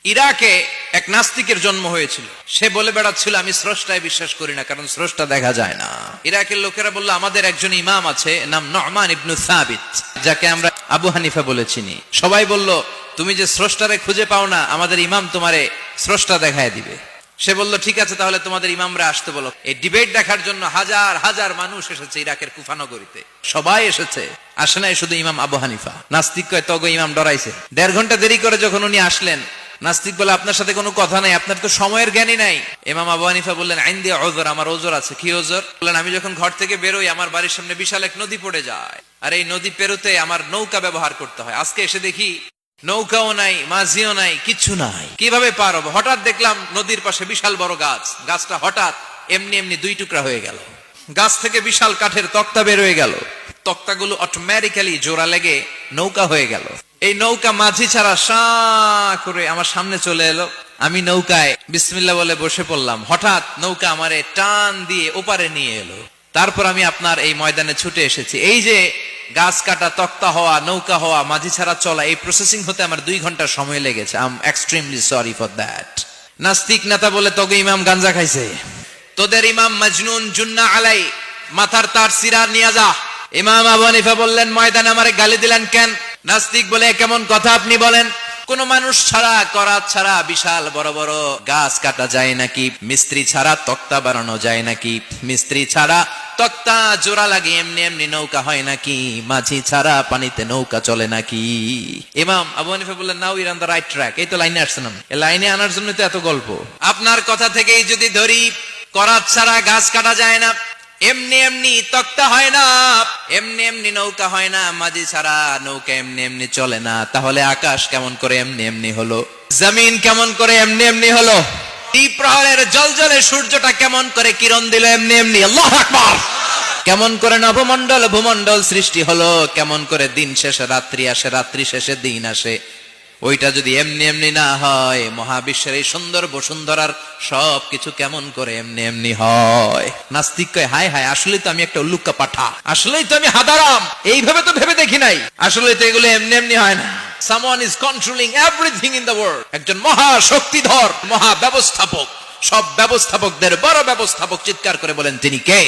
ইরাকে এক নাস্তিকের জন্ম হয়েছিল। সে বলে বেড়াচ্ছিল আমি স্রষ্টায় বিশ্বাস করি না, কারণ স্রষ্টা দেখা যায় না। ইরাকের লোকেরা বলল আমাদের একজন ইমাম আছে, নাম নুমান ইবনে সাবিত, যাকে আমরা আবু হানিফা বলে চিনি। সবাই বলল তুমি যে স্রষ্টারে খুঁজে পাও না, আমাদের ইমাম তোমারে স্রষ্টা দেখায় দিবে। সে বলল ঠিক আছে, তাহলে তোমাদের ইমামরা আসতে বলো। এই ডিবেট দেখার জন্য হাজার হাজার মানুষ এসেছে ইরাকের কুফা নগরীতে, সবাই এসেছে। আসে নাই শুধু ইমাম আবু হানিফা। নাস্তিক কয় তগো ইমাম ডরাইছে। 1.5 ঘন্টা দেরি করে যখন উনি আসলেন, নাস্তিক বলে আপনার সাথে কোনো কথা নাই, আপনার তো সময়ের জ্ঞানই নাই। ইমাম আবু হানিফা বললেন আইন্দি ওযর, আমার ওযর আছে। কি ওযর? বললেন আমি যখন ঘর থেকে বেরোই আমার বাড়ির সামনে বিশাল এক নদী পড়ে যায়, আর এই নদী পেরোতে আমার নৌকা ব্যবহার করতে হয়। আজকে এসে দেখি নৌকাও নাই, মাঝিও নাই, কিচ্ছু নাই, কিভাবে পার হবো? হঠাৎ দেখলাম নদীর পাশে বিশাল বড় গাছ, গাছটা হঠাৎ এমনি এমনি 2 টুকরা হয়ে গেল। গাছ থেকে বিশাল কাঠের তক্তা বের হয়ে গেল, তক্তাগুলো অটোমেটিক্যালি জোড়া লেগে নৌকা হয়ে গেল। এই নৌকা মাঝি ছাড়া সা করে আমার সামনে চলে এলো। আমি নৌকায় বিসমিল্লাহ বলে বসে পড়লাম। হঠাৎ নৌকা আমারে টান দিয়ে ওপারে নিয়ে এলো। তারপর আমি আপনার এই ময়দানে ছুটে এসেছি। এই যে গাছ কাটা, তক্তা হওয়া, নৌকা হওয়া, মাঝি ছাড়া চলা, এই প্রসেসিং হতে আমার 2 ঘন্টা সময় লেগেছে। I am extremely sorry for that. নাস্তিক নেতা বলে তোকে ইমাম গাঞ্জা খাইছে, তোদের ইমাম মজনুন জুন্না আলাই, মাথার তার সিরা নিয়ে যা। ইমাম আবু হানিফা বললেন ময়দানে আমারে গালি দিলেন কেন? নাস্তিক বলে কেমন কথা আপনি বলেন? কোন মানুষ ছাড়া, করাত ছাড়া বিশাল বড় বড় গাছ কাটা যায় নাকি? মিস্ত্রি ছাড়া তক্তা বানানো যায় নাকি? মিস্ত্রি ছাড়া তক্তা জোড়া লাগে এমনি এমনি নৌকা হয় নাকি? মাঝি ছাড়া পানিতে নৌকা চলে নাকি? ইমাম আবু হানিফা বললেন now you are on the right track. এই তো লাইনে আসছেন, এই লাইনে আনার জন্য তো এত গল্প। আপনার কথা থেকেই যদি ধরি করাত ছাড়া গাছ কাটা যায় না, এমনি এমনি তক্তা হয় না, এমনি এমনি নৌকা হয় না, মাঝি ছাড়া নৌকা এমনি এমনি চলে না, তাহলে আকাশ কেমন করে এমনি এমনি হলো? জমিন কেমন করে এমনি এমনি হলো? দ্বিপ্রহরের জলজলে সূর্যটা কেমন করে কিরণ দিল এমনি এমনি? আল্লাহু আকবার! কেমন করে নবমণ্ডল ভূমণ্ডল সৃষ্টি হলো? কেমন করে দিন শেষে রাত্রি আসে, রাত্রি শেষে দিন আসে? ওইটা যদি এমনি এমনি না হয়, মহাবিশ্বের এই সুন্দর বসুন্ধরার সবকিছু কেমন করে এমনি এমনি হয়? নাস্তিক কয় হায় হায়, আসলেই তো আমি একটা উল্লুক্কা পাঠা, আসলেই তো আমি হাদারাম, এইভাবে তো ভেবে দেখি নাই। আসলেই তো এগুলো এমনি এমনি হয় না। Someone is controlling everything in the world. একজন মহা শক্তিধর, মহা ব্যবস্থাপক, সব ব্যবস্থাপকদের বড় ব্যবস্থাপক। চিৎকার করে বলেন তিনি কে?